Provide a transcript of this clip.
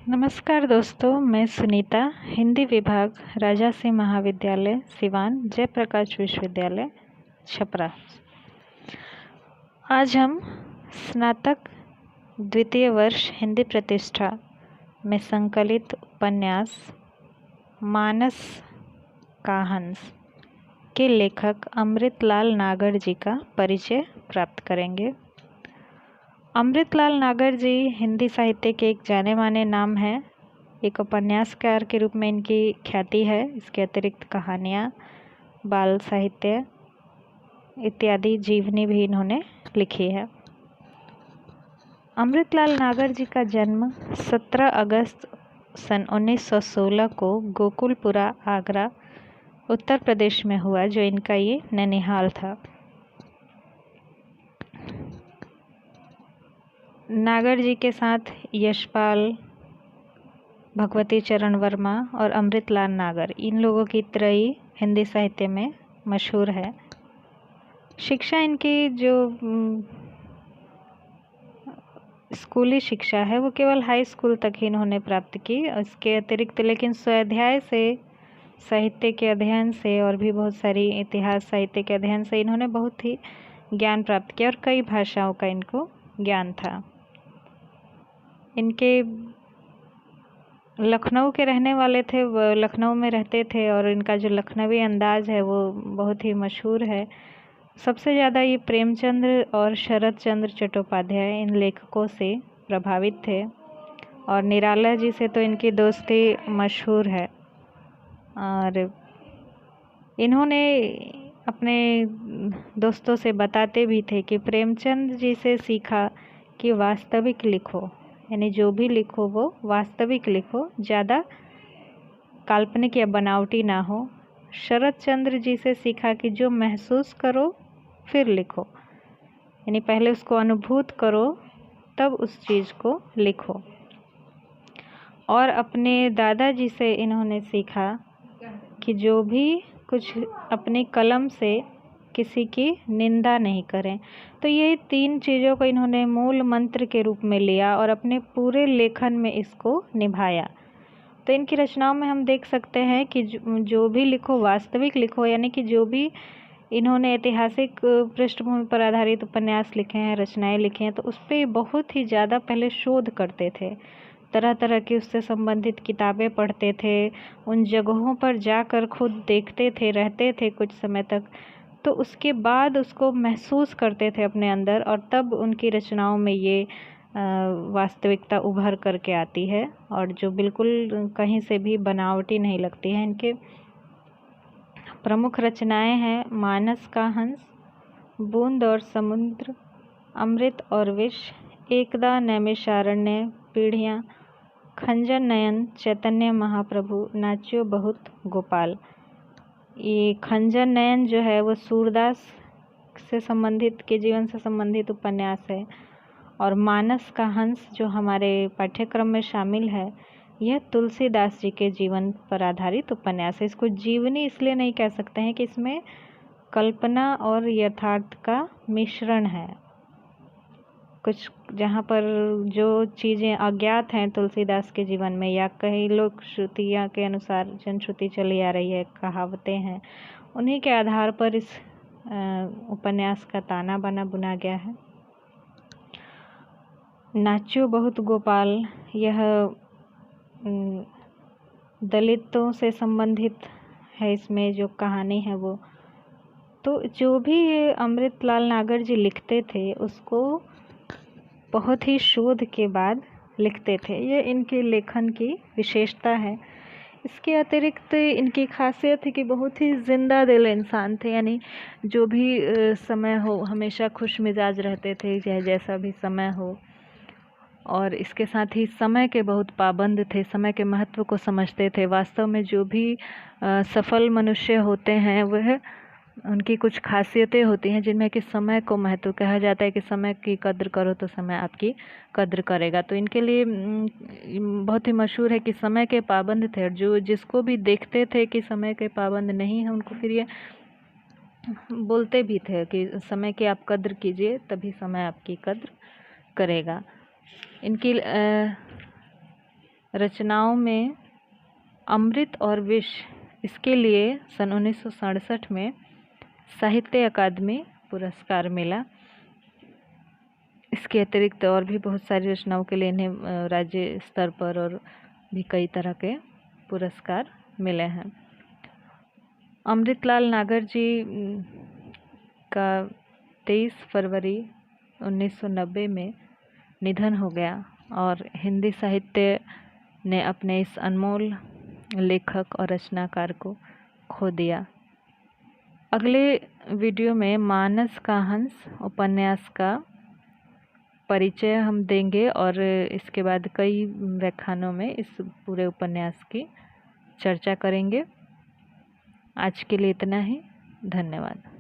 नमस्कार दोस्तों, मैं सुनीता, हिंदी विभाग राजासिंह महाविद्यालय सिवान, जयप्रकाश विश्वविद्यालय छपरा। आज हम स्नातक द्वितीय वर्ष हिंदी प्रतिष्ठा में संकलित उपन्यास मानस का हंस के लेखक अमृतलाल नागर जी का परिचय प्राप्त करेंगे। अमृतलाल नागर जी हिंदी साहित्य के एक जाने माने नाम हैं। एक उपन्यासकार के रूप में इनकी ख्याति है। इसके अतिरिक्त कहानियाँ, बाल साहित्य इत्यादि जीवनी भी इन्होंने लिखी है। अमृतलाल नागर जी का जन्म 17 अगस्त सन 1916 को गोकुलपुरा, आगरा, उत्तर प्रदेश में हुआ, जो इनका ये ननिहाल था। नागर जी के साथ यशपाल, भगवती चरण वर्मा और अमृतलाल नागर, इन लोगों की त्रयी हिंदी साहित्य में मशहूर है। शिक्षा इनकी जो स्कूली शिक्षा है वो केवल हाई स्कूल तक ही इन्होंने प्राप्त की। इसके अतिरिक्त लेकिन स्वाध्याय से, साहित्य के अध्ययन से और भी बहुत सारी इतिहास साहित्य के अध्ययन से इन्होंने बहुत ही ज्ञान प्राप्त किया और कई भाषाओं का इनको ज्ञान था। इनके लखनऊ के रहने वाले थे, वो लखनऊ में रहते थे और इनका जो लखनवी अंदाज़ है वो बहुत ही मशहूर है। सबसे ज़्यादा ये प्रेमचंद्र और शरत चंद्र चट्टोपाध्याय, इन लेखकों से प्रभावित थे और निराला जी से तो इनकी दोस्ती मशहूर है। और इन्होंने अपने दोस्तों से बताते भी थे कि प्रेमचंद जी से सीखा कि वास्तविक लिखो, यानी जो भी लिखो वो वास्तविक लिखो, ज़्यादा काल्पनिक या बनावटी ना हो। शरत चंद्र जी से सीखा कि जो महसूस करो फिर लिखो, यानी पहले उसको अनुभूत करो तब उस चीज़ को लिखो। और अपने दादाजी से इन्होंने सीखा कि जो भी कुछ अपनी कलम से किसी की निंदा नहीं करें। तो ये 3 चीज़ों को इन्होंने मूल मंत्र के रूप में लिया और अपने पूरे लेखन में इसको निभाया। तो इनकी रचनाओं में हम देख सकते हैं कि जो भी लिखो वास्तविक लिखो, यानी कि जो भी इन्होंने ऐतिहासिक पृष्ठभूमि पर आधारित उपन्यास लिखे हैं, रचनाएं लिखे हैं, तो उस पर बहुत ही ज़्यादा पहले शोध करते थे, तरह तरह की उससे संबंधित किताबें पढ़ते थे, उन जगहों पर जाकर खुद देखते थे, रहते थे कुछ समय तक, तो उसके बाद उसको महसूस करते थे अपने अंदर और तब उनकी रचनाओं में ये वास्तविकता उभर करके आती है और जो बिल्कुल कहीं से भी बनावटी नहीं लगती है। इनके प्रमुख रचनाएं हैं मानस का हंस, बूंद और समुद्र, अमृत और विष, एकदा नैमिषारण्य, पीढ़ियाँ, खंजर नयन, चैतन्य महाप्रभु, नाच्यो बहुत गोपाल। ये खंजर नयन जो है वो सूरदास से संबंधित, के जीवन से संबंधित उपन्यास है और मानस का हंस जो हमारे पाठ्यक्रम में शामिल है, यह तुलसीदास जी के जीवन पर आधारित उपन्यास है। इसको जीवनी इसलिए नहीं कह सकते हैं कि इसमें कल्पना और यथार्थ का मिश्रण है। कुछ जहाँ पर जो चीज़ें अज्ञात हैं तुलसीदास के जीवन में, या कई लोग श्रुतियाँ के अनुसार जनश्रुति चली आ रही है, कहावतें हैं, उन्हीं के आधार पर इस उपन्यास का ताना बाना बुना गया है। नाच्यो बहुत गोपाल, यह दलितों से संबंधित है। इसमें जो कहानी है वो, तो जो भी अमृतलाल नागर जी लिखते थे उसको बहुत ही शोध के बाद लिखते थे। ये इनके लेखन की विशेषता है। इसके अतिरिक्त इनकी खासियत है कि बहुत ही जिंदा दिल इंसान थे, यानी जो भी समय हो हमेशा खुश मिजाज रहते थे, चाहे जैसा भी समय हो। और इसके साथ ही समय के बहुत पाबंद थे, समय के महत्व को समझते थे। वास्तव में जो भी सफल मनुष्य होते हैं वह, उनकी कुछ खासियतें होती हैं जिनमें कि समय को महत्व, कहा जाता है कि समय की कद्र करो तो समय आपकी कद्र करेगा। तो इनके लिए बहुत ही मशहूर है कि समय के पाबंद थे और जो जिसको भी देखते थे कि समय के पाबंद नहीं है, उनको फिर ये बोलते भी थे कि समय की आप कद्र कीजिए, तभी समय आपकी कद्र करेगा। इनकी रचनाओं में अमृत और विष, इसके लिए सन 1967 में साहित्य अकादमी पुरस्कार मिला। इसके अतिरिक्त और भी बहुत सारी रचनाओं के लिए इन्हें राज्य स्तर पर और भी कई तरह के पुरस्कार मिले हैं। अमृतलाल नागर जी का 23 फरवरी 1990 में निधन हो गया और हिंदी साहित्य ने अपने इस अनमोल लेखक और रचनाकार को खो दिया। अगले वीडियो में मानस का हंस उपन्यास का परिचय हम देंगे और इसके बाद कई व्याख्यानों में इस पूरे उपन्यास की चर्चा करेंगे। आज के लिए इतना ही। धन्यवाद।